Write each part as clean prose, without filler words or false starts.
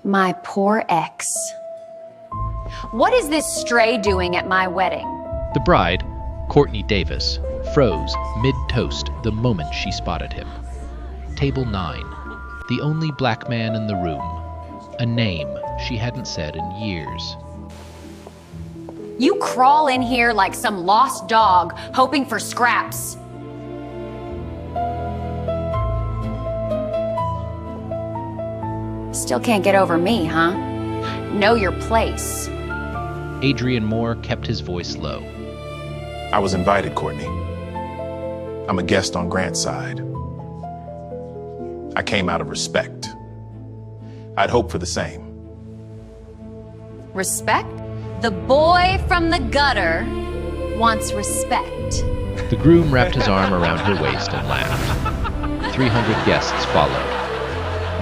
My poor ex. What is this stray doing at my wedding? The bride, Courtney Davis, froze mid-toast the moment she spotted him. Table 9, the only black man in the room. A name she hadn't said in years. You crawl in here like some lost dog, hoping for scraps. Still can't get over me, huh? Know your place. Adrian Moore kept his voice low. I was invited, Courtney. I'm a guest on Grant's side. I came out of respect. I'd hoped for the same. Respect? The boy from the gutter wants respect. The groom wrapped his arm around her waist and laughed. 300 guests followed.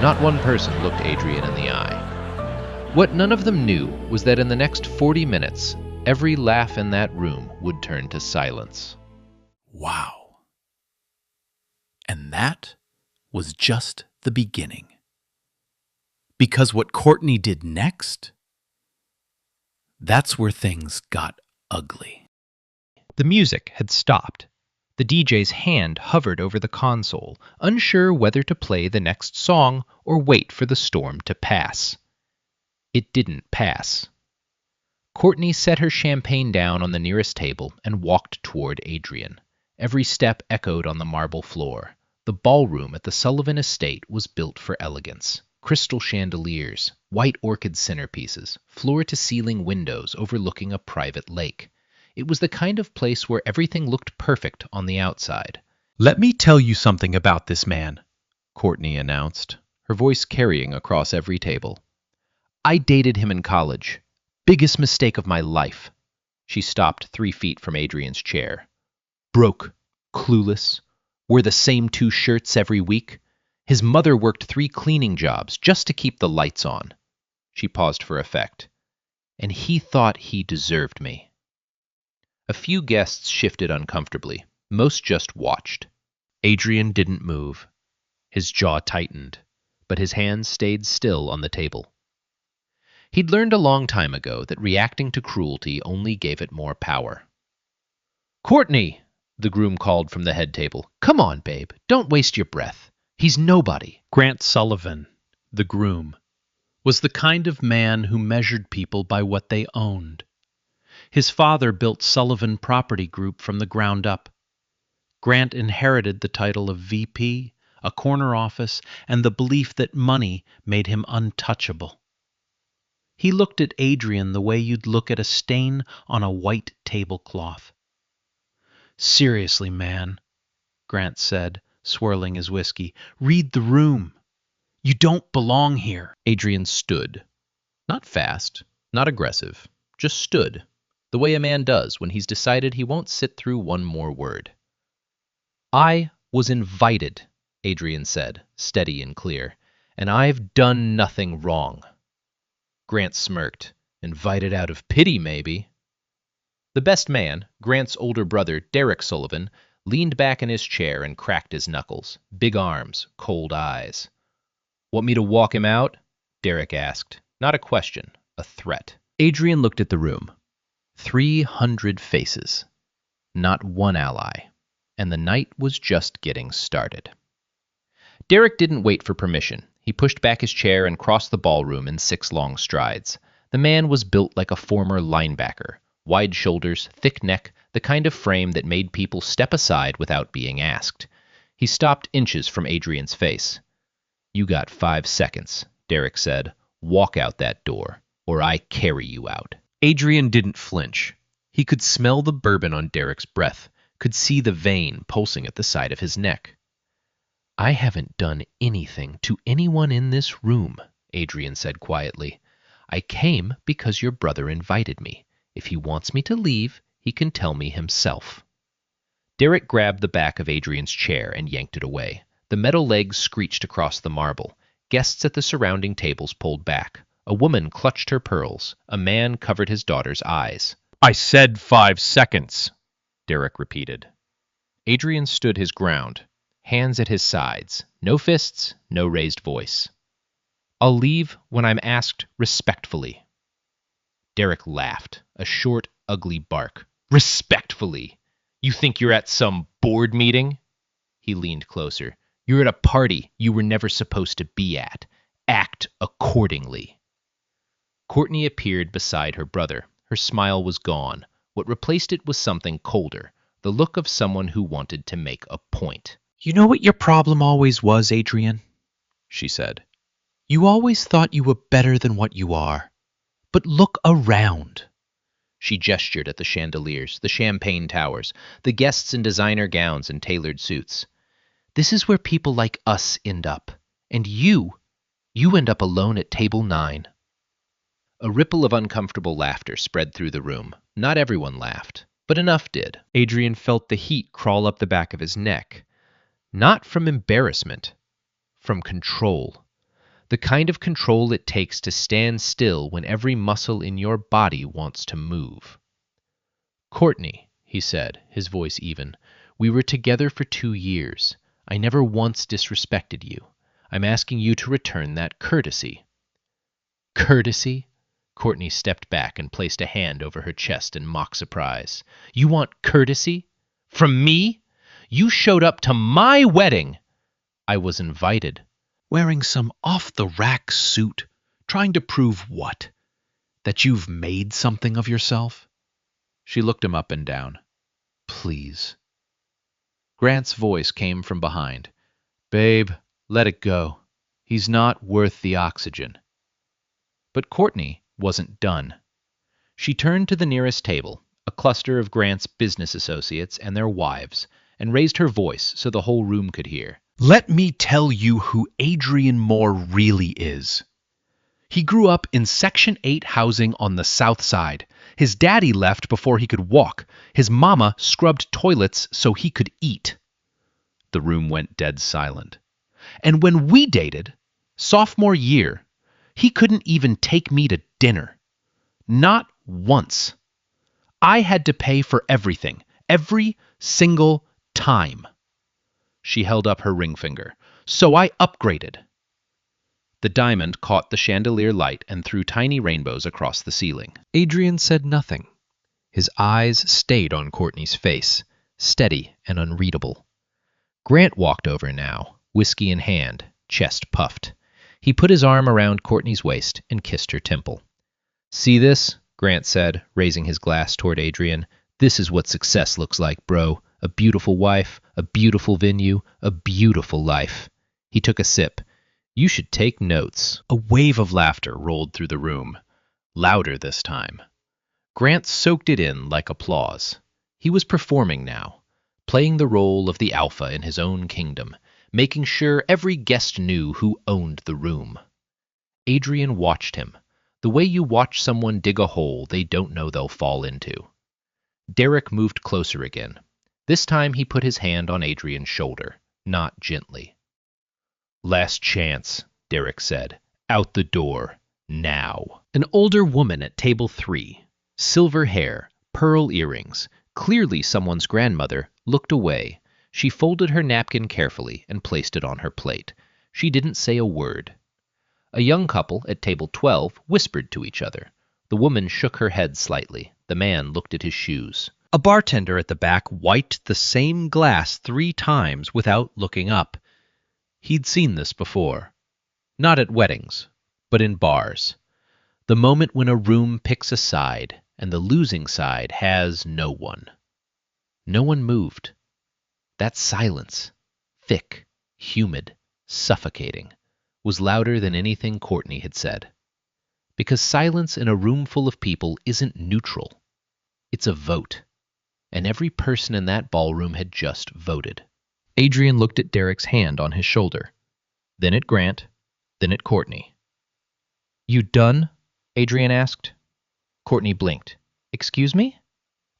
Not one person looked Adrian in the eye. What none of them knew was that in the next 40 minutes, every laugh in that room would turn to silence. Wow. And that was just the beginning. Because what Courtney did next, that's where things got ugly. The music had stopped. The DJ's hand hovered over the console, unsure whether to play the next song or wait for the storm to pass. It didn't pass. Courtney set her champagne down on the nearest table and walked toward Adrian. Every step echoed on the marble floor. The ballroom at the Sullivan estate was built for elegance. Crystal chandeliers, white orchid centerpieces, floor-to-ceiling windows overlooking a private lake. It was the kind of place where everything looked perfect on the outside. Let me tell you something about this man, Courtney announced, her voice carrying across every table. I dated him in college. Biggest mistake of my life. She stopped 3 feet from Adrian's chair. Broke, clueless, wore the same 2 shirts every week. His mother worked 3 cleaning jobs just to keep the lights on. She paused for effect. And he thought he deserved me. A few guests shifted uncomfortably. Most just watched. Adrian didn't move. His jaw tightened, but his hands stayed still on the table. He'd learned a long time ago that reacting to cruelty only gave it more power. Courtney, the groom called from the head table. Come on, babe. Don't waste your breath. He's nobody. Grant Sullivan, the groom, was the kind of man who measured people by what they owned. His father built Sullivan Property Group from the ground up. Grant inherited the title of VP, a corner office, and the belief that money made him untouchable. He looked at Adrian the way you'd look at a stain on a white tablecloth. Seriously, man, Grant said, swirling his whiskey, read the room. You don't belong here. Adrian stood. Not fast, not aggressive, just stood, the way a man does when he's decided he won't sit through one more word. I was invited, Adrian said, steady and clear, and I've done nothing wrong. Grant smirked. Invited out of pity, maybe. The best man, Grant's older brother, Derek Sullivan, leaned back in his chair and cracked his knuckles. Big arms, cold eyes. Want me to walk him out? Derek asked. Not a question, a threat. Adrian looked at the room. 300 faces. Not one ally. And the night was just getting started. Derek didn't wait for permission. He pushed back his chair and crossed the ballroom in 6 long strides. The man was built like a former linebacker. Wide shoulders, thick neck, the kind of frame that made people step aside without being asked. He stopped inches from Adrian's face. You got 5 seconds, Derek said. Walk out that door, or I carry you out. Adrian didn't flinch. He could smell the bourbon on Derek's breath, could see the vein pulsing at the side of his neck. I haven't done anything to anyone in this room, Adrian said quietly. I came because your brother invited me. If he wants me to leave, he can tell me himself. Derek grabbed the back of Adrian's chair and yanked it away. The metal legs screeched across the marble. Guests at the surrounding tables pulled back. A woman clutched her pearls. A man covered his daughter's eyes. I said 5 seconds, Derek repeated. Adrian stood his ground, hands at his sides. No fists, no raised voice. I'll leave when I'm asked respectfully. Derek laughed, a short, ugly bark. Respectfully? You think you're at some board meeting? He leaned closer. You're at a party you were never supposed to be at. Act accordingly. Courtney appeared beside her brother. Her smile was gone. What replaced it was something colder, the look of someone who wanted to make a point. You know what your problem always was, Adrian? She said. You always thought you were better than what you are. But look around. She gestured at the chandeliers, the champagne towers, the guests in designer gowns and tailored suits. This is where people like us end up. And you end up alone at table 9. A ripple of uncomfortable laughter spread through the room. Not everyone laughed, but enough did. Adrian felt the heat crawl up the back of his neck. Not from embarrassment, from control. The kind of control it takes to stand still when every muscle in your body wants to move. Courtney, he said, his voice even, we were together for 2 years. I never once disrespected you. I'm asking you to return that courtesy. Courtesy? Courtney stepped back and placed a hand over her chest in mock surprise. You want courtesy? From me? You showed up to my wedding. I was invited. Wearing some off-the-rack suit, trying to prove what? That you've made something of yourself? She looked him up and down. Please. Grant's voice came from behind. Babe, let it go. He's not worth the oxygen. But Courtney wasn't done. She turned to the nearest table, a cluster of Grant's business associates and their wives, and raised her voice so the whole room could hear. Let me tell you who Adrian Moore really is. He grew up in Section 8 housing on the South Side. His daddy left before he could walk. His mama scrubbed toilets so he could eat. The room went dead silent. And when we dated, sophomore year, he couldn't even take me to dinner. Not once. I had to pay for everything, every single time. She held up her ring finger. So I upgraded. The diamond caught the chandelier light and threw tiny rainbows across the ceiling. Adrian said nothing. His eyes stayed on Courtney's face, steady and unreadable. Grant walked over now, whiskey in hand, chest puffed. He put his arm around Courtney's waist and kissed her temple. See this? Grant said, raising his glass toward Adrian. This is what success looks like, bro. A beautiful wife, a beautiful venue, a beautiful life. He took a sip. You should take notes. A wave of laughter rolled through the room, louder this time. Grant soaked it in like applause. He was performing now, playing the role of the alpha in his own kingdom, making sure every guest knew who owned the room. Adrian watched him, the way you watch someone dig a hole they don't know they'll fall into. Derek moved closer again. This time he put his hand on Adrian's shoulder, not gently. Last chance, Derek said. Out the door. Now. An older woman at table 3, silver hair, pearl earrings, clearly someone's grandmother, looked away. She folded her napkin carefully and placed it on her plate. She didn't say a word. A young couple at table 12 whispered to each other. The woman shook her head slightly. The man looked at his shoes. A bartender at the back wiped the same glass 3 times without looking up. He'd seen this before. Not at weddings, but in bars. The moment when a room picks a side, and the losing side has no one. No one moved. That silence, thick, humid, suffocating, was louder than anything Courtney had said. Because silence in a room full of people isn't neutral. It's a vote. And every person in that ballroom had just voted. Adrian looked at Derek's hand on his shoulder, then at Grant, then at Courtney. You done? Adrian asked. Courtney blinked. Excuse me?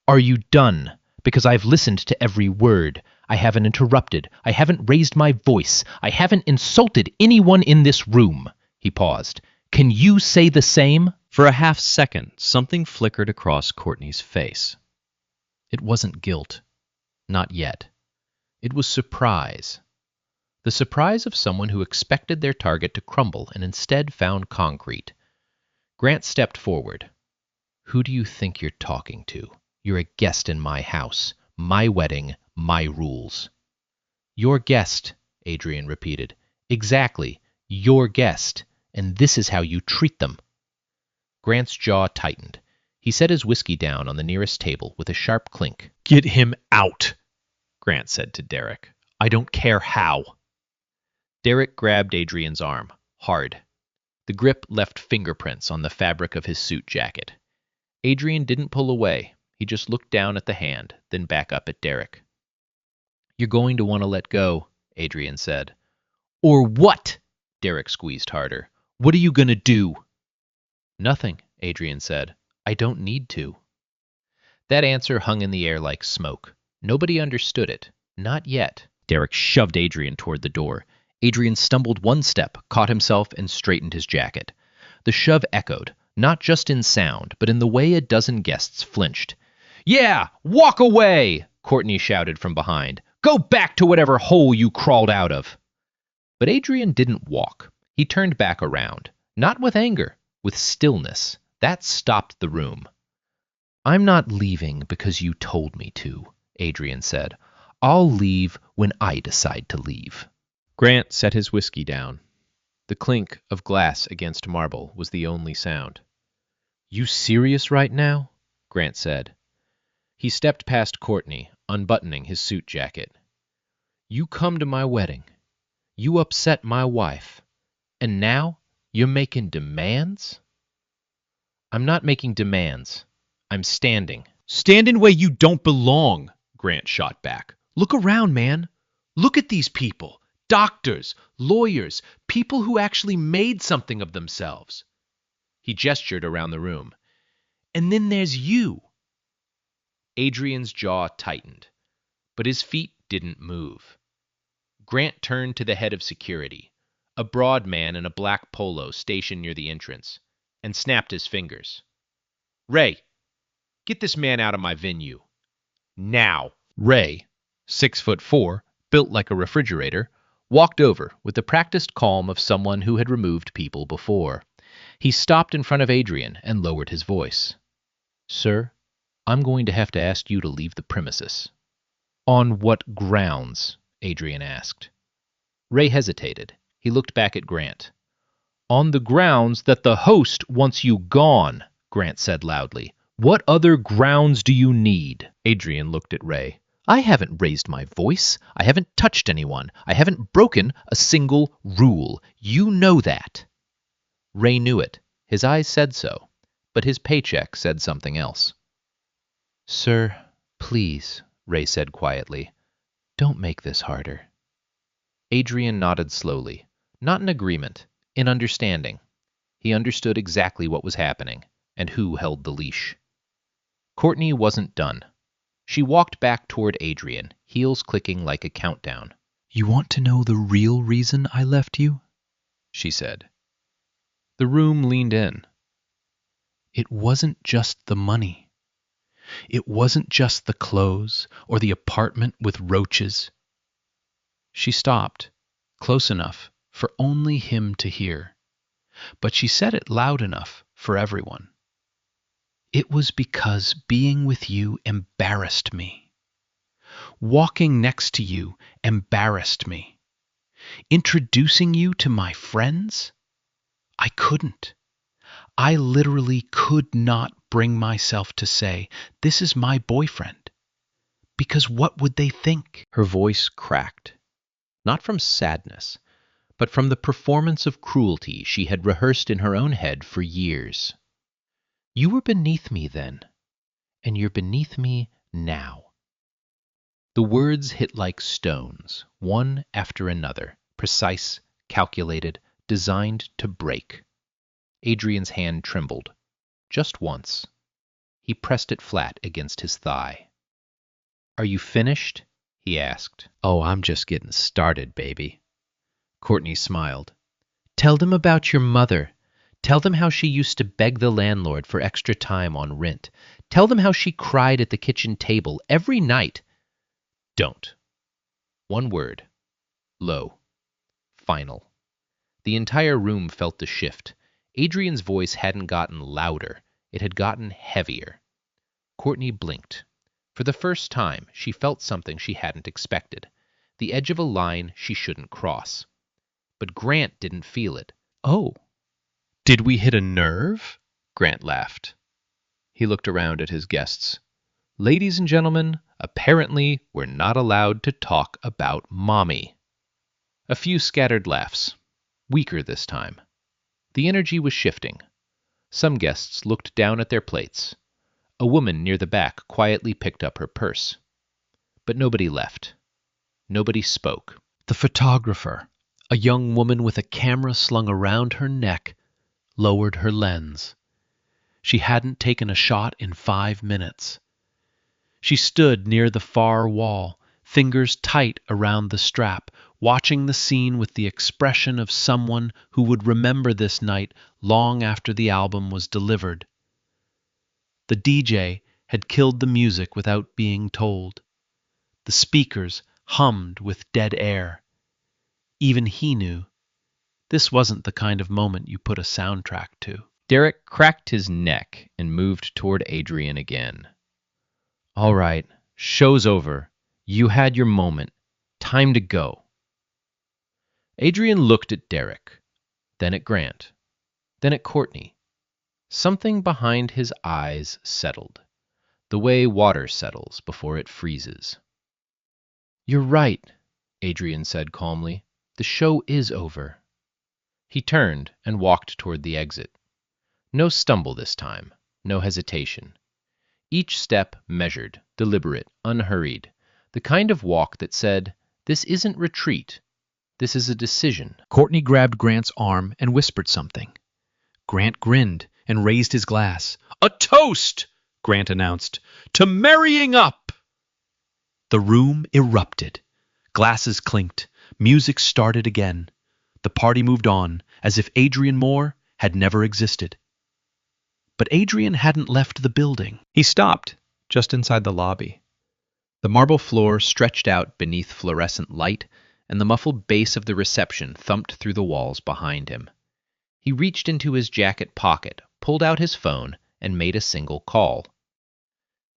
Are you done? Because I've listened to every word. I haven't interrupted. I haven't raised my voice. I haven't insulted anyone in this room. He paused. Can you say the same? For a half second, something flickered across Courtney's face. It wasn't guilt. Not yet. It was surprise. The surprise of someone who expected their target to crumble and instead found concrete. Grant stepped forward. Who do you think you're talking to? You're a guest in my house. My wedding, my rules. Your guest, Adrian repeated. Exactly, your guest, and this is how you treat them. Grant's jaw tightened. He set his whiskey down on the nearest table with a sharp clink. Get him out, Grant said to Derek. I don't care how. Derek grabbed Adrian's arm, hard. The grip left fingerprints on the fabric of his suit jacket. Adrian didn't pull away. He just looked down at the hand, then back up at Derek. You're going to want to let go, Adrian said. Or what? Derek squeezed harder. What are you going to do? Nothing, Adrian said. I don't need to. That answer hung in the air like smoke. Nobody understood it. Not yet. Derek shoved Adrian toward the door. Adrian stumbled one step, caught himself, and straightened his jacket. The shove echoed, not just in sound, but in the way a dozen guests flinched. Yeah, walk away, Courtney shouted from behind. Go back to whatever hole you crawled out of. But Adrian didn't walk. He turned back around, not with anger, with stillness. That stopped the room. I'm not leaving because you told me to, Adrian said. I'll leave when I decide to leave. Grant set his whiskey down. The clink of glass against marble was the only sound. You serious right now? Grant said. He stepped past Courtney, unbuttoning his suit jacket. You come to my wedding. You upset my wife. And now you're making demands? I'm not making demands. I'm standing. Standing where you don't belong, Grant shot back. Look around, man. Look at these people. Doctors, lawyers, people who actually made something of themselves. He gestured around the room. And then there's you. Adrian's jaw tightened, but his feet didn't move. Grant turned to the head of security, a broad man in a black polo stationed near the entrance, and snapped his fingers. Ray, get this man out of my venue. Now. Ray, 6'4", built like a refrigerator, walked over with the practiced calm of someone who had removed people before. He stopped in front of Adrian and lowered his voice. Sir, I'm going to have to ask you to leave the premises. On what grounds? Adrian asked. Ray hesitated. He looked back at Grant. On the grounds that the host wants you gone, Grant said loudly. What other grounds do you need? Adrian looked at Ray. I haven't raised my voice. I haven't touched anyone. I haven't broken a single rule. You know that. Ray knew it. His eyes said so, but his paycheck said something else. Sir, please, Ray said quietly. Don't make this harder. Adrian nodded slowly, not in agreement, in understanding. He understood exactly what was happening and who held the leash. Courtney wasn't done. She walked back toward Adrian, heels clicking like a countdown. You want to know the real reason I left you? She said. The room leaned in. It wasn't just the money. It wasn't just the clothes or the apartment with roaches. She stopped, close enough for only him to hear, but she said it loud enough for everyone. It was because being with you embarrassed me. Walking next to you embarrassed me. Introducing you to my friends? I couldn't. I literally could not bring myself to say, this is my boyfriend. Because what would they think? Her voice cracked. Not from sadness, but from the performance of cruelty she had rehearsed in her own head for years. You were beneath me then, and you're beneath me now. The words hit like stones, one after another, precise, calculated, designed to break. Adrian's hand trembled, just once. He pressed it flat against his thigh. Are you finished? He asked. Oh, I'm just getting started, baby. Courtney smiled. Tell them about your mother. Tell them how she used to beg the landlord for extra time on rent. Tell them how she cried at the kitchen table every night. Don't. One word. Low. final. The entire room felt the shift. Adrian's voice hadn't gotten louder, it had gotten heavier. Courtney blinked. For the first time, she felt something she hadn't expected, the edge of a line she shouldn't cross. But Grant didn't feel it. Oh, did we hit a nerve? Grant laughed. He looked around at his guests. Ladies and gentlemen, apparently we're not allowed to talk about Mommy. A few scattered laughs, weaker this time. The energy was shifting. Some guests looked down at their plates. A woman near the back quietly picked up her purse. But nobody left. Nobody spoke. The photographer, a young woman with a camera slung around her neck, lowered her lens. She hadn't taken a shot in 5 minutes. She stood near the far wall, fingers tight around the strap, watching the scene with the expression of someone who would remember this night long after the album was delivered. The DJ had killed the music without being told. The speakers hummed with dead air. Even he knew this wasn't the kind of moment you put a soundtrack to. Derek cracked his neck and moved toward Adrian again. All right, show's over. You had your moment. Time to go. Adrian looked at Derek, then at Grant, then at Courtney. Something behind his eyes settled, the way water settles before it freezes. You're right, Adrian said calmly. The show is over. He turned and walked toward the exit. No stumble this time, no hesitation. Each step measured, deliberate, unhurried, the kind of walk that said, this isn't retreat, this is a decision. Courtney grabbed Grant's arm and whispered something. Grant grinned and raised his glass. "A toast," Grant announced, "to marrying up." The room erupted. Glasses clinked. Music started again. The party moved on, as if Adrian Moore had never existed. But Adrian hadn't left the building. He stopped just inside the lobby. The marble floor stretched out beneath fluorescent light, and the muffled bass of the reception thumped through the walls behind him. He reached into his jacket pocket, pulled out his phone, and made a single call.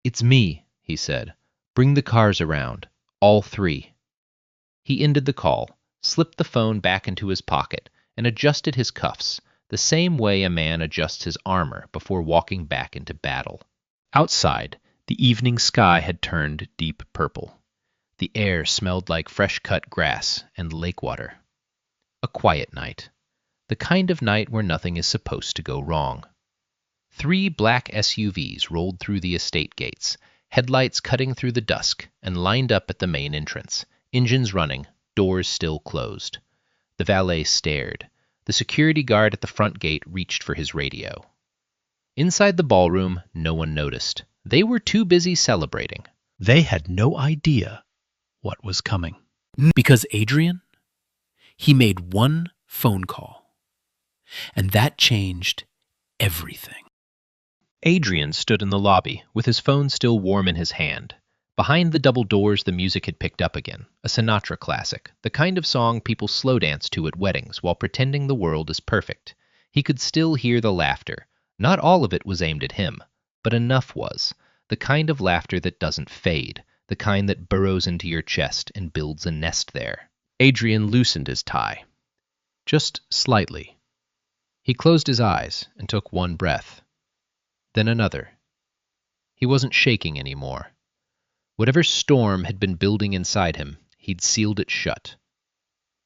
"It's me," he said. "Bring the cars around. All 3. He ended the call, slipped the phone back into his pocket, and adjusted his cuffs, the same way a man adjusts his armor before walking back into battle. Outside, the evening sky had turned deep purple. The air smelled like fresh-cut grass and lake water. A quiet night. The kind of night where nothing is supposed to go wrong. 3 black SUVs rolled through the estate gates, headlights cutting through the dusk, and lined up at the main entrance, engines running, doors still closed. The valet stared. The security guard at the front gate reached for his radio. Inside the ballroom, no one noticed. They were too busy celebrating. They had no idea what was coming. Because Adrian, he made one phone call, and that changed everything. Adrian stood in the lobby, with his phone still warm in his hand. Behind the double doors, the music had picked up again, a Sinatra classic, the kind of song people slow dance to at weddings while pretending the world is perfect. He could still hear the laughter. Not all of it was aimed at him, but enough was. The kind of laughter that doesn't fade, the kind that burrows into your chest and builds a nest there. Adrian loosened his tie. Just slightly. He closed his eyes and took one breath. Then another. He wasn't shaking anymore. Whatever storm had been building inside him, he'd sealed it shut.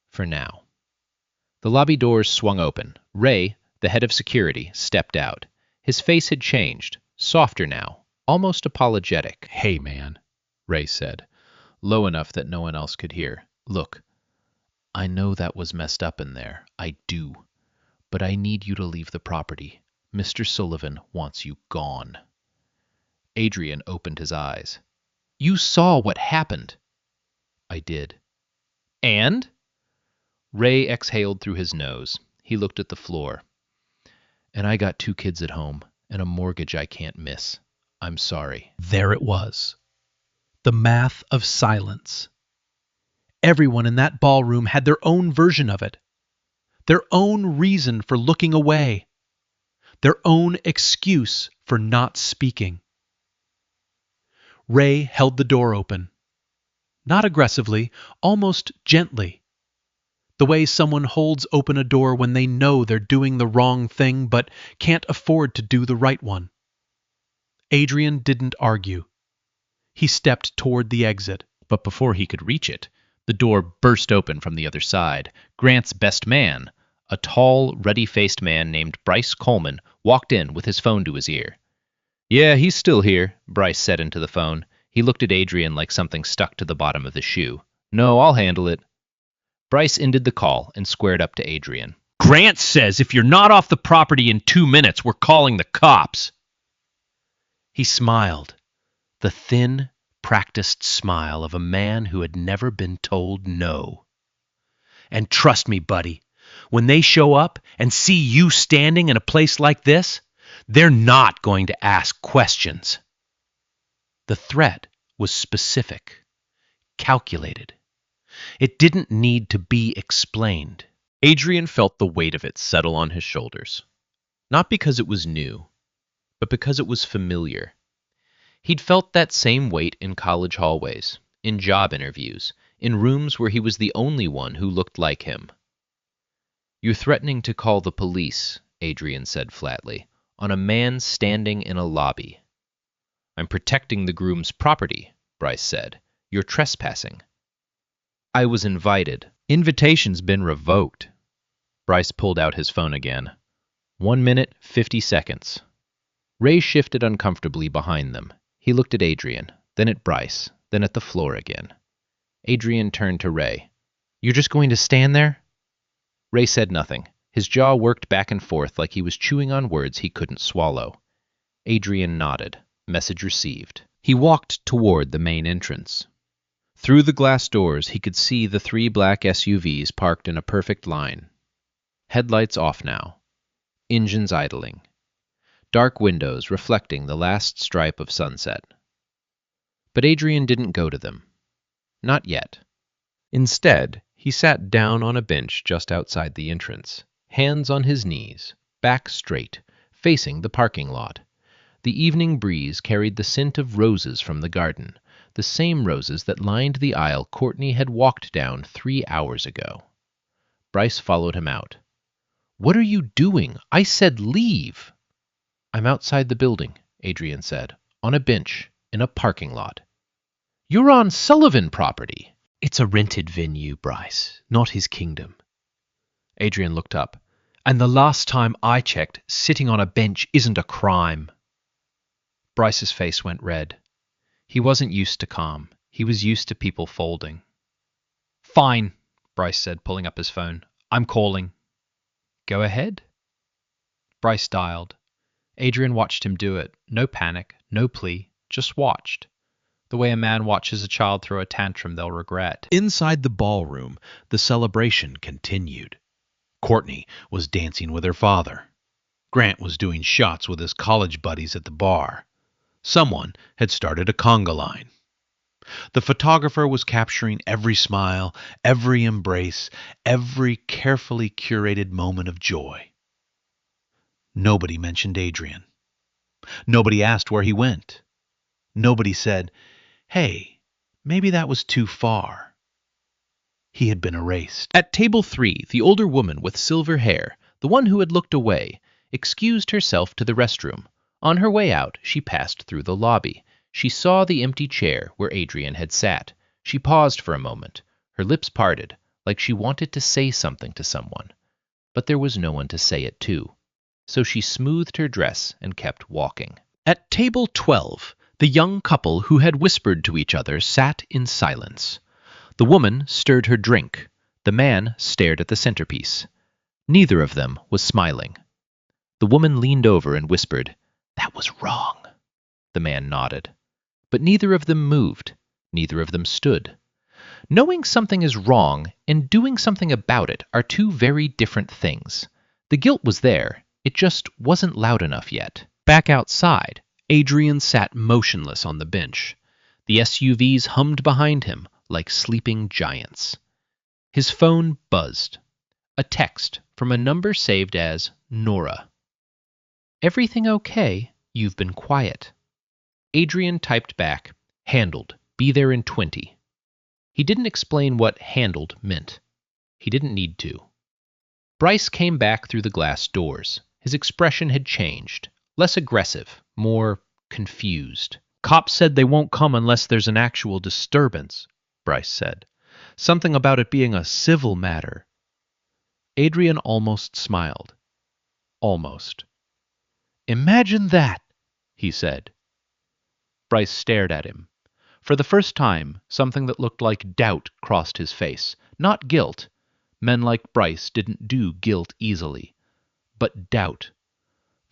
For now. The lobby doors swung open. Ray, the head of security, stepped out. His face had changed, softer now, almost apologetic. "Hey, man," Ray said, low enough that no one else could hear. "Look, I know that was messed up in there. I do. But I need you to leave the property. Mr. Sullivan wants you gone." Adrian opened his eyes. "You saw what happened." "I did." "And?" Ray exhaled through his nose. He looked at the floor. "And I got 2 kids at home, and a mortgage I can't miss. I'm sorry." There it was. The math of silence. Everyone in that ballroom had their own version of it, their own reason for looking away, their own excuse for not speaking. Ray held the door open, not aggressively, almost gently, the way someone holds open a door when they know they're doing the wrong thing but can't afford to do the right one. Adrian didn't argue. He stepped toward the exit. But before he could reach it, the door burst open from the other side. Grant's best man, a tall, ruddy-faced man named Bryce Coleman, walked in with his phone to his ear. "Yeah, he's still here," Bryce said into the phone. He looked at Adrian like something stuck to the bottom of the shoe. "No, I'll handle it." Bryce ended the call and squared up to Adrian. "Grant says if you're not off the property in 2 minutes, we're calling the cops." He smiled, the thin, practiced smile of a man who had never been told no. "And trust me, buddy, when they show up and see you standing in a place like this, they're not going to ask questions." The threat was specific, calculated. It didn't need to be explained. Adrian felt the weight of it settle on his shoulders. Not because it was new, but because it was familiar. He'd felt that same weight in college hallways, in job interviews, in rooms where he was the only one who looked like him. "You're threatening to call the police," Adrian said flatly, "on a man standing in a lobby." "I'm protecting the groom's property," Bryce said. "You're trespassing." "I was invited. Invitation's been revoked." Bryce pulled out his phone again. 1 minute, 50 seconds. Ray shifted uncomfortably behind them. He looked at Adrian, then at Bryce, then at the floor again. Adrian turned to Ray. "You're just going to stand there?" Ray said nothing. His jaw worked back and forth like he was chewing on words he couldn't swallow. Adrian nodded. Message received. He walked toward the main entrance. Through the glass doors, he could see the 3 black SUVs parked in a perfect line. Headlights off now. Engines idling. Dark windows reflecting the last stripe of sunset. But Adrian didn't go to them. Not yet. Instead, he sat down on a bench just outside the entrance, hands on his knees, back straight, facing the parking lot. The evening breeze carried the scent of roses from the garden, the same roses that lined the aisle Courtney had walked down 3 hours ago. Bryce followed him out. "What are you doing? I said leave." "I'm outside the building," Adrian said, "on a bench, in a parking lot." "You're on Sullivan property." "It's a rented venue, Bryce, not his kingdom." Adrian looked up. "And the last time I checked, sitting on a bench isn't a crime." Bryce's face went red. He wasn't used to calm. He was used to people folding. "Fine," Bryce said, pulling up his phone. "I'm calling." "Go ahead." Bryce dialed. Adrian watched him do it. No panic, no plea, just watched. The way a man watches a child throw a tantrum they'll regret. Inside the ballroom, the celebration continued. Courtney was dancing with her father. Grant was doing shots with his college buddies at the bar. Someone had started a conga line. The photographer was capturing every smile, every embrace, every carefully curated moment of joy. Nobody mentioned Adrian. Nobody asked where he went. Nobody said, "Hey, maybe that was too far." He had been erased. At table 3, the older woman with silver hair, the one who had looked away, excused herself to the restroom. On her way out, she passed through the lobby. She saw the empty chair where Adrian had sat. She paused for a moment, her lips parted, like she wanted to say something to someone. But there was no one to say it to. So she smoothed her dress and kept walking. At table 12, the young couple who had whispered to each other sat in silence. The woman stirred her drink. The man stared at the centerpiece. Neither of them was smiling. The woman leaned over and whispered, "That was wrong." The man nodded. But neither of them moved. Neither of them stood. Knowing something is wrong and doing something about it are 2 very different things. The guilt was there. It just wasn't loud enough yet. Back outside, Adrian sat motionless on the bench. The SUVs hummed behind him, like sleeping giants. His phone buzzed. A text from a number saved as Nora. "Everything okay? You've been quiet." Adrian typed back, "Handled. Be there in 20. He didn't explain what handled meant. He didn't need to. Bryce came back through the glass doors. His expression had changed. Less aggressive, more confused. "Cops said they won't come unless there's an actual disturbance," Bryce said. "Something about it being a civil matter." Adrian almost smiled. Almost. "Imagine that," he said. Bryce stared at him. For the first time, something that looked like doubt crossed his face. Not guilt. Men like Bryce didn't do guilt easily. But doubt.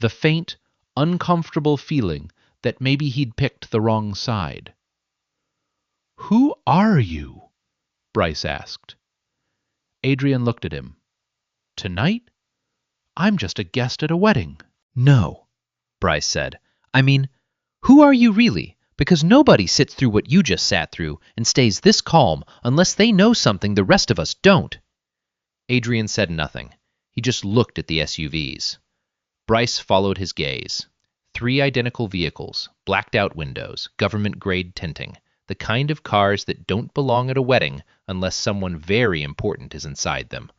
The faint, uncomfortable feeling that maybe he'd picked the wrong side. "Who are you?" Bryce asked. Adrian looked at him. "Tonight? I'm just a guest at a wedding." "No," Bryce said. "I mean, who are you really? Because nobody sits through what you just sat through and stays this calm unless they know something the rest of us don't." Adrian said nothing. He just looked at the SUVs. Bryce followed his gaze. 3 identical vehicles, blacked-out windows, government-grade tinting, the kind of cars that don't belong at a wedding unless someone very important is inside them,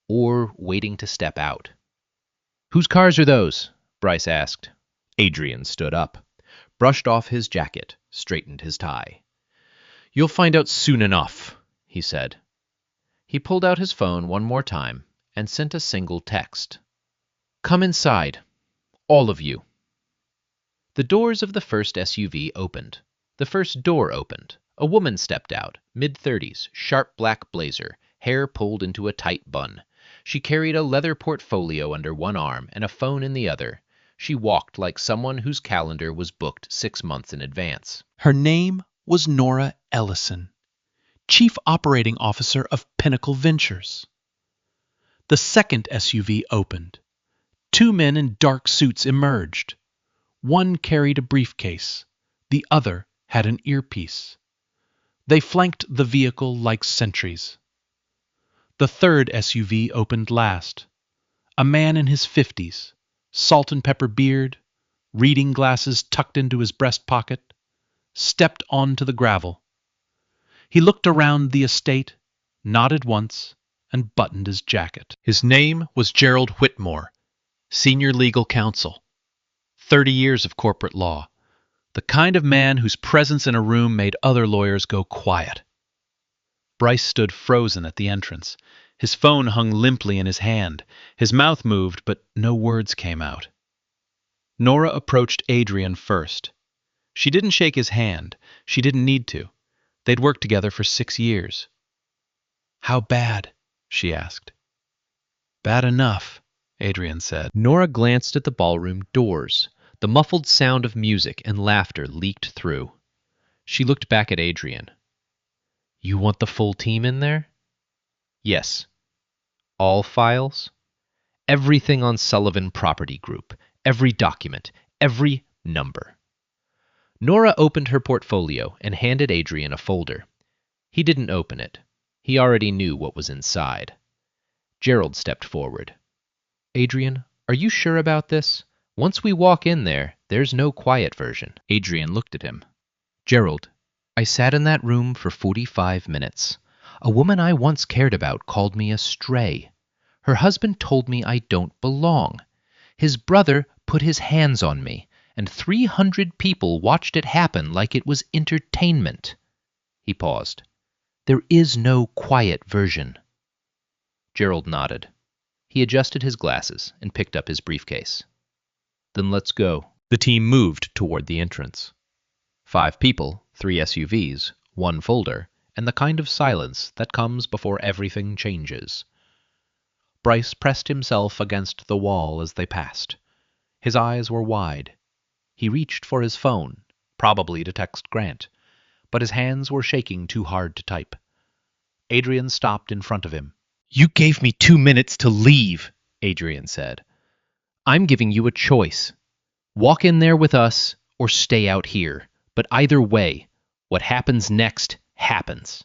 or waiting to step out. "Whose cars are those?" Bryce asked. Adrian stood up, brushed off his jacket, straightened his tie. "You'll find out soon enough," he said. He pulled out his phone one more time and sent a single text. "Come inside. All of you." The doors of the first SUV opened. The first door opened. A woman stepped out, mid-30s, sharp black blazer, hair pulled into a tight bun. She carried a leather portfolio under one arm and a phone in the other. She walked like someone whose calendar was booked 6 months in advance. Her name was Nora Ellison, Chief Operating Officer of Pinnacle Ventures. The second SUV opened. 2 men in dark suits emerged. One carried a briefcase. The other had an earpiece. They flanked the vehicle like sentries. The third SUV opened last. A man in his 50s, salt and pepper beard, reading glasses tucked into his breast pocket, stepped onto the gravel. He looked around the estate, nodded once, and buttoned his jacket. His name was Gerald Whitmore, Senior Legal Counsel. 30 years of corporate law. The kind of man whose presence in a room made other lawyers go quiet. Bryce stood frozen at the entrance. His phone hung limply in his hand. His mouth moved, but no words came out. Nora approached Adrian first. She didn't shake his hand. She didn't need to. They'd worked together for 6 years. "How bad?" she asked. "Bad enough," Adrian said. Nora glanced at the ballroom doors. The muffled sound of music and laughter leaked through. She looked back at Adrian. "You want the full team in there?" "Yes." "All files?" "Everything on Sullivan Property Group. Every document. Every number." Nora opened her portfolio and handed Adrian a folder. He didn't open it. He already knew what was inside. Gerald stepped forward. "Adrian, are you sure about this? Once we walk in there, there's no quiet version." Adrian looked at him. "Gerald, I sat in that room for 45 minutes. A woman I once cared about called me a stray. Her husband told me I don't belong. His brother put his hands on me, and 300 people watched it happen like it was entertainment." He paused. "There is no quiet version." Gerald nodded. He adjusted his glasses and picked up his briefcase. "Then let's go." The team moved toward the entrance. 5 people, 3 SUVs, 1 folder, and the kind of silence that comes before everything changes. Bryce pressed himself against the wall as they passed. His eyes were wide. He reached for his phone, probably to text Grant, but his hands were shaking too hard to type. Adrian stopped in front of him. "You gave me 2 minutes to leave," Adrian said. "I'm giving you a choice. Walk in there with us or stay out here. But either way, what happens next happens."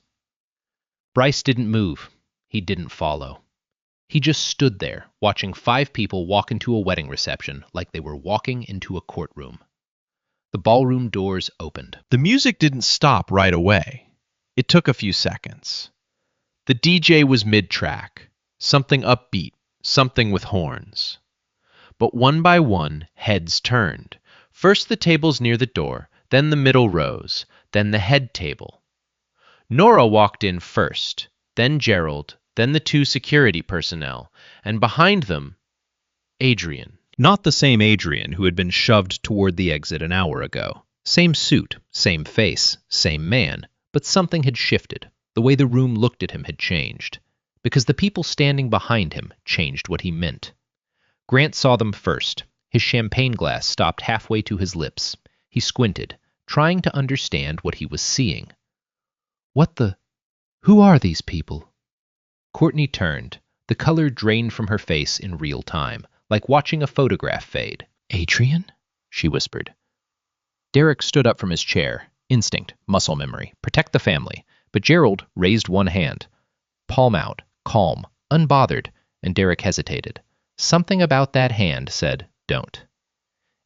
Bryce didn't move. He didn't follow. He just stood there, watching 5 people walk into a wedding reception like they were walking into a courtroom. The ballroom doors opened. The music didn't stop right away. It took a few seconds. The DJ was mid-track, something upbeat, something with horns. But one by one, heads turned. First the tables near the door, then the middle rows, then the head table. Nora walked in first, then Gerald, then the 2 security personnel, and behind them, Adrian. Not the same Adrian who had been shoved toward the exit an hour ago. Same suit, same face, same man, but something had shifted. The way the room looked at him had changed, because the people standing behind him changed what he meant. Grant saw them first. His champagne glass stopped halfway to his lips. He squinted, trying to understand what he was seeing. Who are these people? Courtney turned. The color drained from her face in real time, like watching a photograph fade. Adrian? She whispered. Derek stood up from his chair. Instinct, muscle memory, protect the family. But Gerald raised one hand. Palm out, calm, unbothered, and Derek hesitated. Something about that hand said, don't.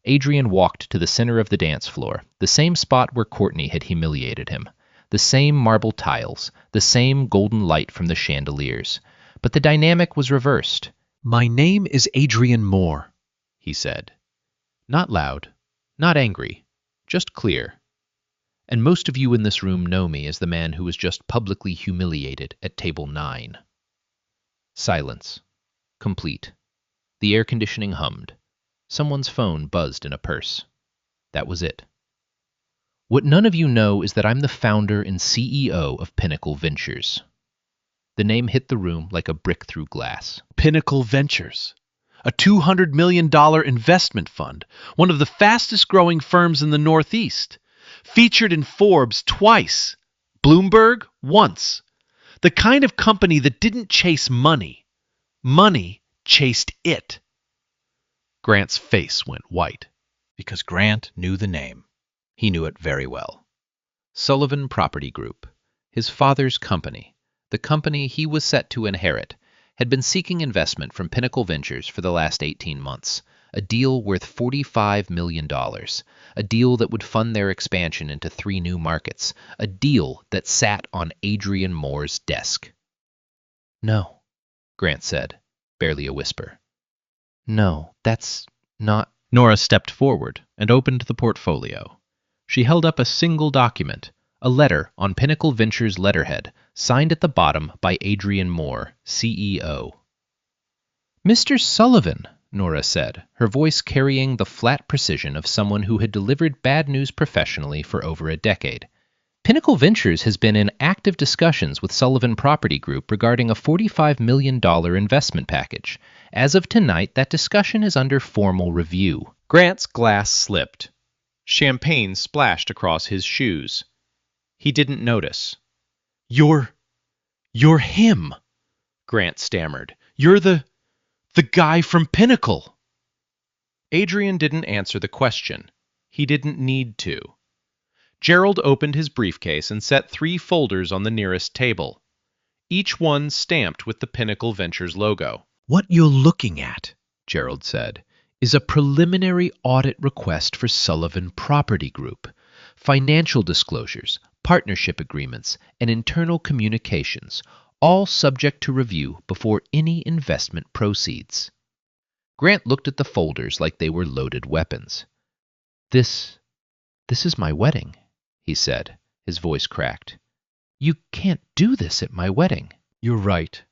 Adrian walked to the center of the dance floor, the same spot where Courtney had humiliated him. The same marble tiles, the same golden light from the chandeliers. But the dynamic was reversed. My name is Adrian Moore, he said. Not loud, not angry, just clear. And most of you in this room know me as the man who was just publicly humiliated at table 9. Silence. Complete. The air conditioning hummed. Someone's phone buzzed in a purse. That was it. What none of you know is that I'm the founder and CEO of Pinnacle Ventures. The name hit the room like a brick through glass. Pinnacle Ventures, a $200 million investment fund, one of the fastest-growing firms in the Northeast, featured in Forbes twice, Bloomberg once. The kind of company that didn't chase money. Money chased it. Grant's face went white, because Grant knew the name. He knew it very well. Sullivan Property Group, his father's company, the company he was set to inherit, had been seeking investment from Pinnacle Ventures for the last 18 months, a deal worth $45 million, a deal that would fund their expansion into 3 new markets, a deal that sat on Adrian Moore's desk. No, Grant said, barely a whisper. No, that's not... Nora stepped forward and opened the portfolio. She held up a single document, a letter on Pinnacle Ventures letterhead, signed at the bottom by Adrian Moore, CEO. Mr. Sullivan, Nora said, her voice carrying the flat precision of someone who had delivered bad news professionally for over a decade. Pinnacle Ventures has been in active discussions with Sullivan Property Group regarding a $45 million investment package. As of tonight, that discussion is under formal review. Grant's glass slipped. Champagne splashed across his shoes. He didn't notice. You're him, Grant stammered. You're the guy from Pinnacle. Adrian didn't answer the question. He didn't need to. Gerald opened his briefcase and set 3 folders on the nearest table, each one stamped with the Pinnacle Ventures logo. What you're looking at, Gerald said, is a preliminary audit request for Sullivan Property Group, financial disclosures, partnership agreements, and internal communications, all subject to review before any investment proceeds. Grant looked at the folders like they were loaded weapons. This is my wedding, he said, his voice cracked. You can't do this at my wedding. You're right,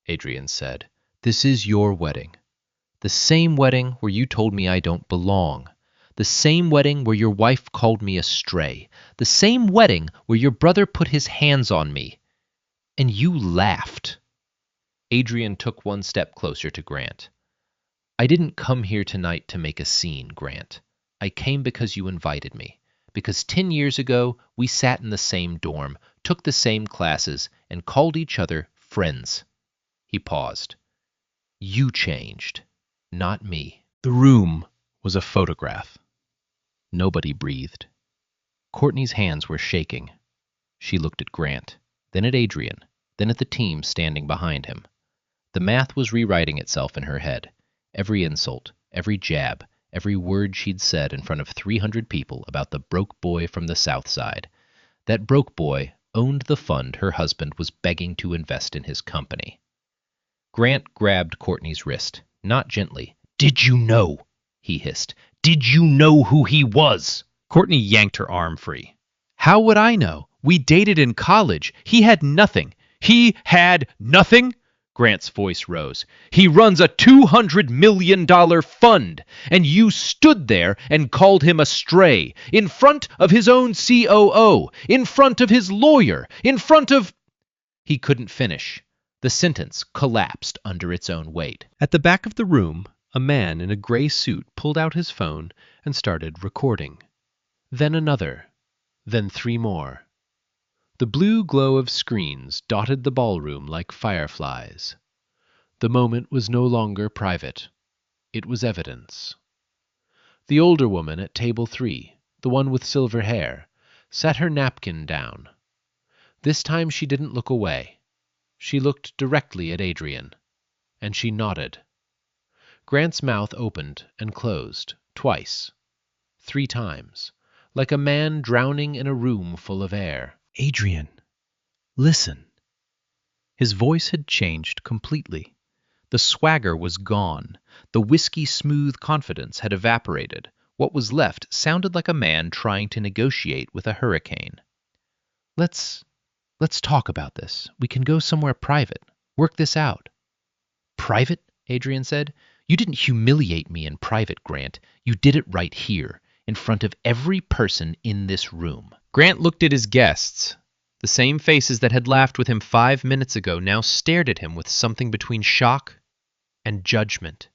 Adrian said. This is your wedding. The same wedding where you told me I don't belong. The same wedding where your wife called me a stray. The same wedding where your brother put his hands on me. And you laughed. Adrian took one step closer to Grant. I didn't come here tonight to make a scene, Grant. I came because you invited me. Because 10 years ago, we sat in the same dorm, took the same classes, and called each other friends. He paused. You changed, not me. The room was a photograph. Nobody breathed. Courtney's hands were shaking. She looked at Grant, then at Adrian, then at the team standing behind him. The math was rewriting itself in her head. Every insult, every jab, every word she'd said in front of 300 people about the broke boy from the South Side. That broke boy owned the fund her husband was begging to invest in his company. Grant grabbed Courtney's wrist, not gently. "Did you know?" he hissed. "Did you know who he was?" Courtney yanked her arm free. "How would I know? We dated in college. He had nothing." "He had nothing?" Grant's voice rose. "He runs a $200 million fund, and you stood there and called him a stray, in front of his own COO, in front of his lawyer, in front of—" He couldn't finish. The sentence collapsed under its own weight. At the back of the room, a man in a gray suit pulled out his phone and started recording. Then another. Then 3 more. The blue glow of screens dotted the ballroom like fireflies. The moment was no longer private. It was evidence. The older woman at table 3, the one with silver hair, set her napkin down. This time she didn't look away. She looked directly at Adrian, and she nodded. Grant's mouth opened and closed, twice, 3 times, like a man drowning in a room full of air. "Adrian, listen." His voice had changed completely. The swagger was gone. The whiskey-smooth confidence had evaporated. What was left sounded like a man trying to negotiate with a hurricane. Let's talk about this. We can go somewhere private. Work this out." "Private?" Adrian said. "You didn't humiliate me in private, Grant. You did it right here, in front of every person in this room." Grant looked at his guests. The same faces that had laughed with him 5 minutes ago now stared at him with something between shock and judgment.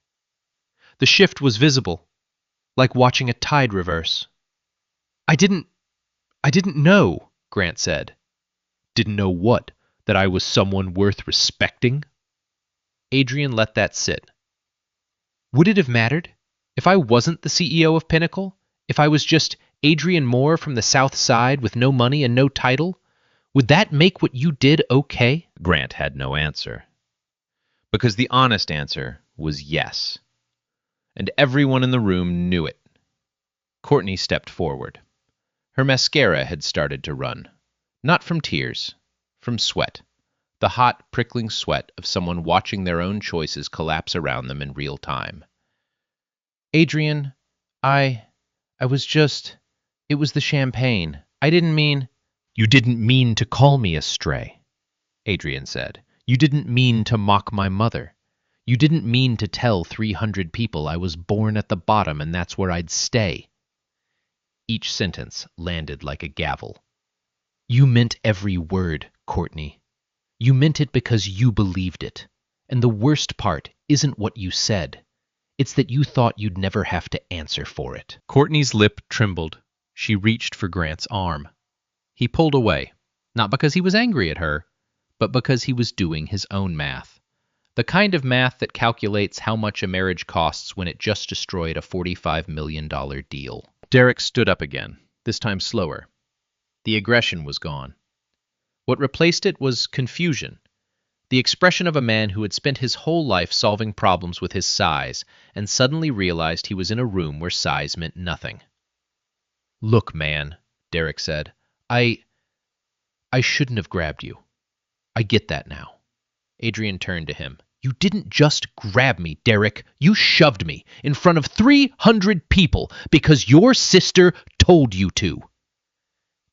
The shift was visible, like watching a tide reverse. I didn't know," Grant said. "Didn't know what? That I was someone worth respecting?" Adrian let that sit. "Would it have mattered? If I wasn't the CEO of Pinnacle? If I was just Adrian Moore from the South Side with no money and no title? Would that make what you did okay?" Grant had no answer. Because the honest answer was yes. And everyone in the room knew it. Courtney stepped forward. Her mascara had started to run. Not from tears, from sweat. The hot, prickling sweat of someone watching their own choices collapse around them in real time. "Adrian, I was just... It was the champagne. I didn't mean..." "You didn't mean to call me a stray," Adrian said. "You didn't mean to mock my mother. You didn't mean to tell 300 people I was born at the bottom and that's where I'd stay." Each sentence landed like a gavel. "You meant every word, Courtney. You meant it because you believed it. And the worst part isn't what you said. It's that you thought you'd never have to answer for it." Courtney's lip trembled. She reached for Grant's arm. He pulled away, not because he was angry at her, but because he was doing his own math. The kind of math that calculates how much a marriage costs when it just destroyed a $45 million deal. Derek stood up again, this time slower. The aggression was gone. What replaced it was confusion. The expression of a man who had spent his whole life solving problems with his size and suddenly realized he was in a room where size meant nothing. "Look, man," Derek said, I shouldn't have grabbed you. I get that now." Adrian turned to him. "You didn't just grab me, Derek. You shoved me in front of 300 people because your sister told you to."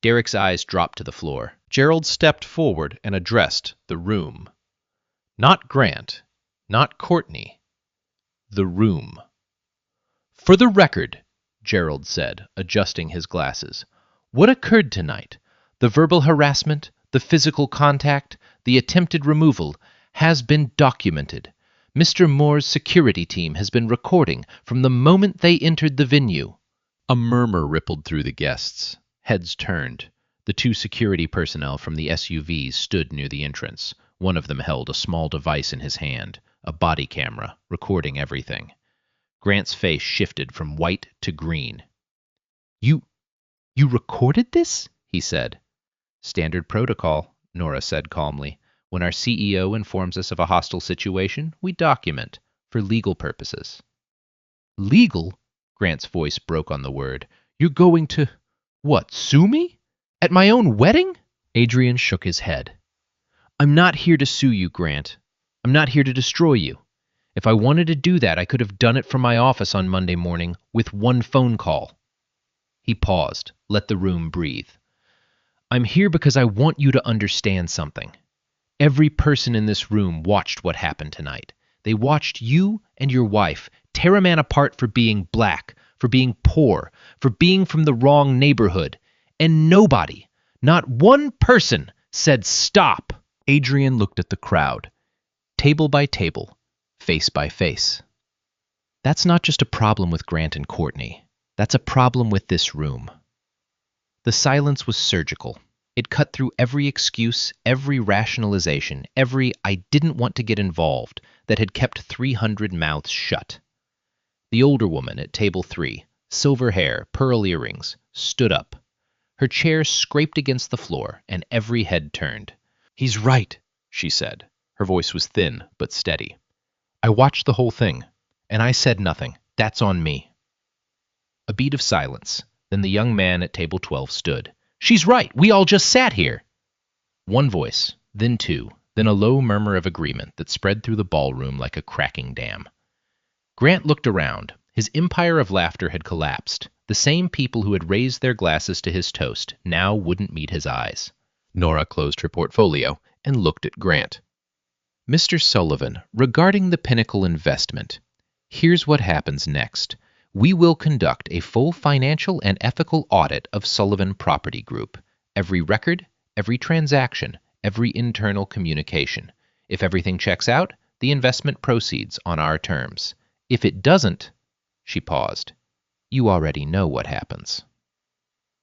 Derek's eyes dropped to the floor. Gerald stepped forward and addressed the room. Not Grant, not Courtney. The room. "For the record," Gerald said, adjusting his glasses, "what occurred tonight, the verbal harassment, the physical contact, the attempted removal, has been documented. Mr. Moore's security team has been recording from the moment they entered the venue." A murmur rippled through the guests. Heads turned. The 2 security personnel from the SUVs stood near the entrance. One of them held a small device in his hand, a body camera, recording everything. Grant's face shifted from white to green. You recorded this?" he said. "Standard protocol," Nora said calmly. When our CEO informs us of a hostile situation, we document for legal purposes. Legal? Grant's voice broke on the word. You're going to, what, sue me? At my own wedding? Adrian shook his head. I'm not here to sue you, Grant. I'm not here to destroy you. If I wanted to do that, I could have done it from my office on Monday morning with one phone call. He paused, let the room breathe. I'm here because I want you to understand something. Every person in this room watched what happened tonight. They watched you and your wife tear a man apart for being black, for being poor, for being from the wrong neighborhood. And nobody, not one person, said stop. Adrian looked at the crowd, table by table, face by face. That's not just a problem with Grant and Courtney. That's a problem with this room. The silence was surgical. It cut through every excuse, every rationalization, every I didn't want to get involved that had kept 300 mouths shut. The older woman at table 3, silver hair, pearl earrings, stood up. Her chair scraped against the floor, and every head turned. He's right, she said. Her voice was thin but steady. I watched the whole thing, and I said nothing. That's on me. A beat of silence. Then the young man at table 12 stood. She's right. We all just sat here. One voice, then two, then a low murmur of agreement that spread through the ballroom like a cracking dam. Grant looked around. His empire of laughter had collapsed. The same people who had raised their glasses to his toast now wouldn't meet his eyes. Nora closed her portfolio and looked at Grant. Mr. Sullivan, regarding the Pinnacle investment, here's what happens next. We will conduct a full financial and ethical audit of Sullivan Property Group. Every record, every transaction, every internal communication. If everything checks out, the investment proceeds on our terms. If it doesn't, she paused. You already know what happens.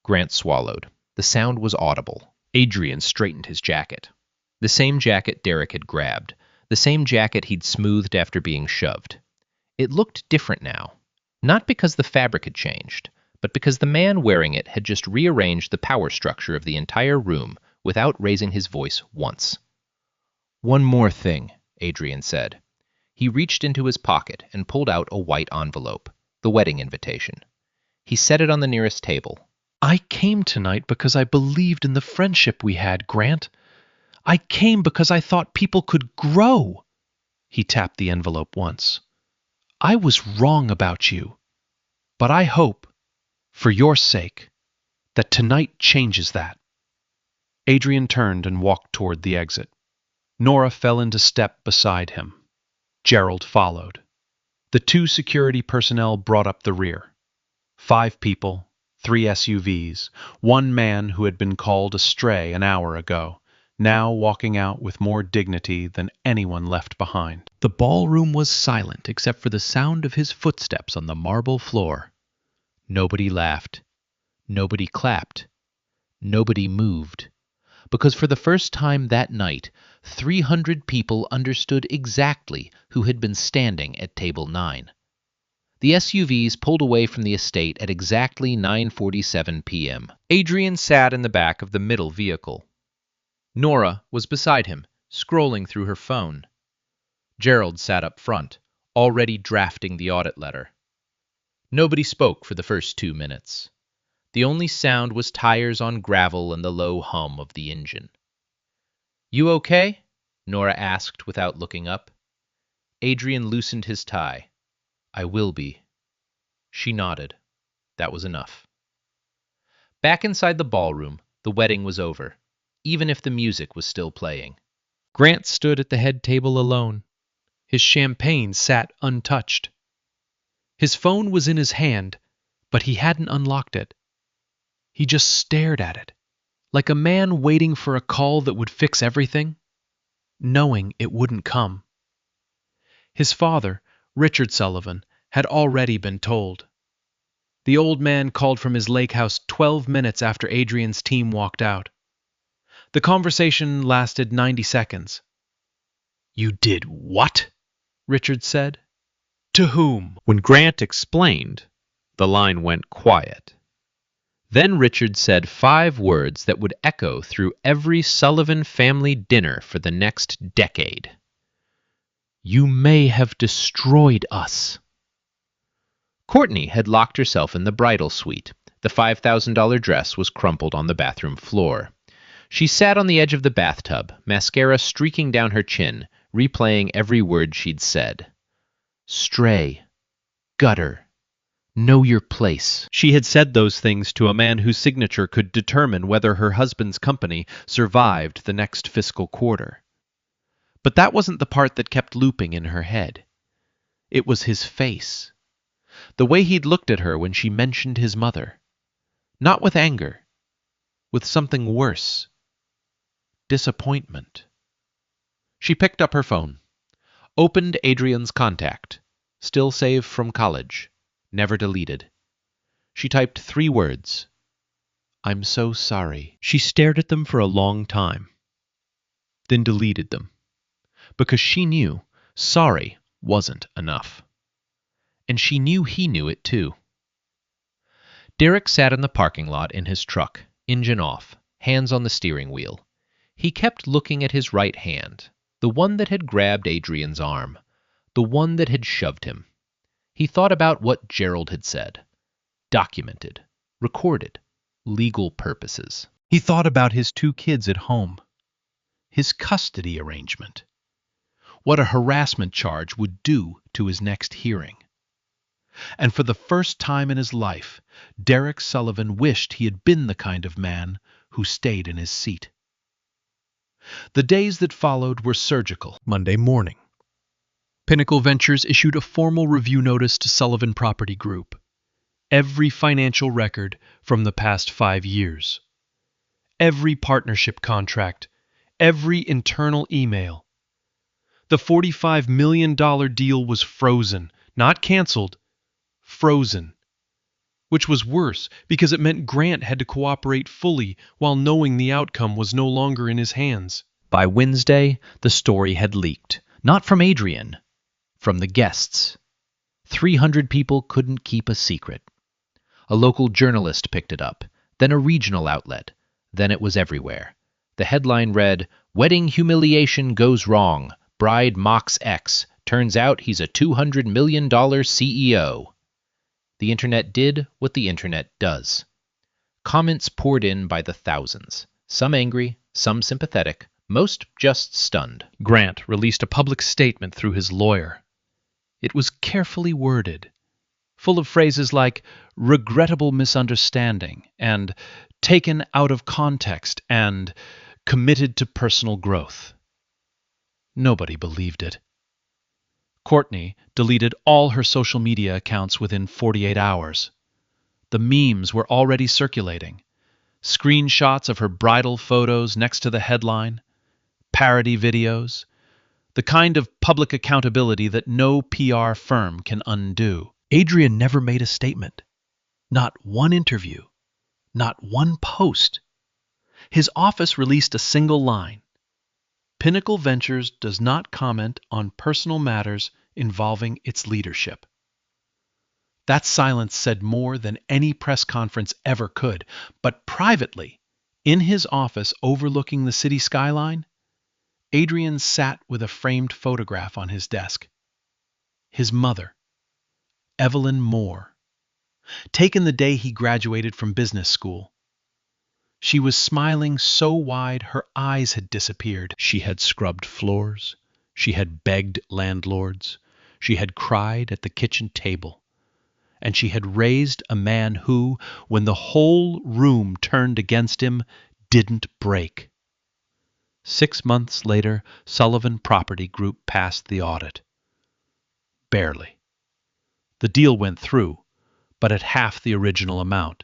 Grant swallowed. The sound was audible. Adrian straightened his jacket. The same jacket Derek had grabbed. The same jacket he'd smoothed after being shoved. It looked different now. Not because the fabric had changed, but because the man wearing it had just rearranged the power structure of the entire room without raising his voice once. One more thing, Adrian said. He reached into his pocket and pulled out a white envelope, the wedding invitation. He set it on the nearest table. I came tonight because I believed in the friendship we had, Grant. I came because I thought people could grow. He tapped the envelope once. I was wrong about you, but I hope, for your sake, that tonight changes that. Adrian turned and walked toward the exit. Nora fell into step beside him. Gerald followed. The 2 security personnel brought up the rear. 5 people, 3 SUVs, 1 man who had been called astray an hour ago, now walking out with more dignity than anyone left behind. The ballroom was silent except for the sound of his footsteps on the marble floor. Nobody laughed. Nobody clapped. Nobody moved. Because for the first time that night, 300 people understood exactly who had been standing at table 9. The SUVs pulled away from the estate at exactly 9:47 p.m. Adrian sat in the back of the middle vehicle. Nora was beside him, scrolling through her phone. Gerald sat up front, already drafting the audit letter. Nobody spoke for the first 2 minutes. The only sound was tires on gravel and the low hum of the engine. You okay? Nora asked without looking up. Adrian loosened his tie. I will be. She nodded. That was enough. Back inside the ballroom, the wedding was over, even if the music was still playing. Grant stood at the head table alone. His champagne sat untouched. His phone was in his hand, but he hadn't unlocked it. He just stared at it, like a man waiting for a call that would fix everything, knowing it wouldn't come. His father, Richard Sullivan, had already been told. The old man called from his lake house 12 minutes after Adrian's team walked out. The conversation lasted 90 seconds. You did what? Richard said. To whom? When Grant explained, the line went quiet. Then Richard said 5 words that would echo through every Sullivan family dinner for the next decade. "You may have destroyed us." Courtney had locked herself in the bridal suite. The $5,000 dress was crumpled on the bathroom floor. She sat on the edge of the bathtub, mascara streaking down her chin, replaying every word she'd said. Stray. Gutter. Know your place. She had said those things to a man whose signature could determine whether her husband's company survived the next fiscal quarter. But that wasn't the part that kept looping in her head. It was his face. The way he'd looked at her when she mentioned his mother. Not with anger. With something worse. Disappointment. She picked up her phone. Opened Adrian's contact. Still saved from college. Never deleted. She typed 3 words. "I'm so sorry." She stared at them for a long time. Then deleted them. Because she knew sorry wasn't enough. And she knew he knew it too. Derek sat in the parking lot in his truck, engine off, hands on the steering wheel. He kept looking at his right hand, the one that had grabbed Adrian's arm, the one that had shoved him. He thought about what Gerald had said. Documented, recorded, legal purposes. He thought about his 2 kids at home. His custody arrangement. What a harassment charge would do to his next hearing. And for the first time in his life, Derek Sullivan wished he had been the kind of man who stayed in his seat. The days that followed were surgical. Monday morning. Pinnacle Ventures issued a formal review notice to Sullivan Property Group. Every financial record from the past 5 years. Every partnership contract. Every internal email. The $45 million deal was frozen, not canceled, frozen. Which was worse because it meant Grant had to cooperate fully while knowing the outcome was no longer in his hands. By Wednesday, the story had leaked. Not from Adrian. From the guests. 300 people couldn't keep a secret. A local journalist picked it up, then a regional outlet. Then it was everywhere. The headline read, "Wedding humiliation goes wrong. Bride mocks ex. Turns out he's a $200 million CEO." The internet did what the internet does. Comments poured in by the thousands. Some angry, some sympathetic, most just stunned. Grant released a public statement through his lawyer. It was carefully worded, full of phrases like regrettable misunderstanding and taken out of context and committed to personal growth. Nobody believed it. Courtney deleted all her social media accounts within 48 hours. The memes were already circulating. Screenshots of her bridal photos next to the headline, parody videos, the kind of public accountability that no PR firm can undo. Adrian never made a statement. Not one interview. Not one post. His office released a single line. Pinnacle Ventures does not comment on personal matters involving its leadership. That silence said more than any press conference ever could, but privately, in his office overlooking the city skyline, Adrian sat with a framed photograph on his desk. His mother, Evelyn Moore, taken the day he graduated from business school. She was smiling so wide her eyes had disappeared. She had scrubbed floors. She had begged landlords. She had cried at the kitchen table. And she had raised a man who, when the whole room turned against him, didn't break. 6 months later, Sullivan Property Group passed the audit. Barely. The deal went through, but at half the original amount.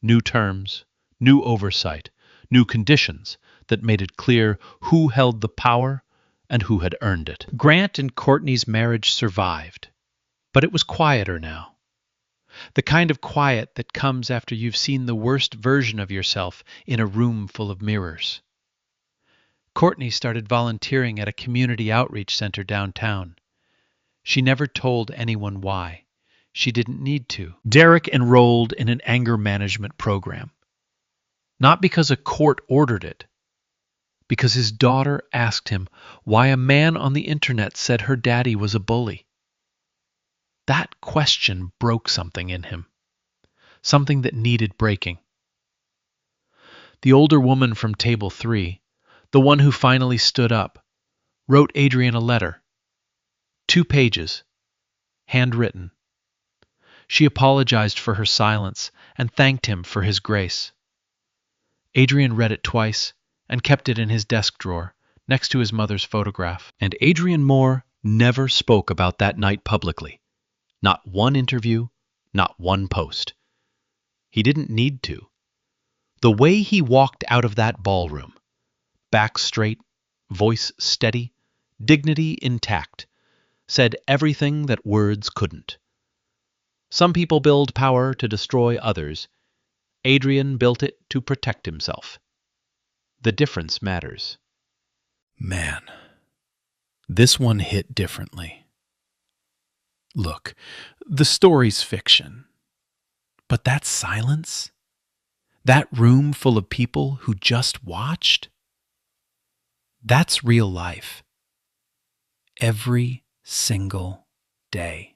New terms, new oversight, new conditions that made it clear who held the power and who had earned it. Grant and Courtney's marriage survived, but it was quieter now. The kind of quiet that comes after you've seen the worst version of yourself in a room full of mirrors. Courtney started volunteering at a community outreach center downtown. She never told anyone why. she didn't need to. Derek enrolled in an anger management program. Not because a court ordered it, because his daughter asked him why a man on the internet said her daddy was a bully. That question broke something in him, something that needed breaking. The older woman from table 3, the one who finally stood up, wrote Adrian a letter. 2 pages, handwritten. She apologized for her silence and thanked him for his grace. Adrian read it twice and kept it in his desk drawer next to his mother's photograph. And Adrian Moore never spoke about that night publicly. Not one interview, not one post. He didn't need to. The way he walked out of that ballroom, back straight, voice steady, dignity intact, said everything that words couldn't. Some people build power to destroy others. Adrian built it to protect himself. The difference matters. Man, this one hit differently. Look, the story's fiction. But that silence? That room full of people who just watched? That's real life. Every single day.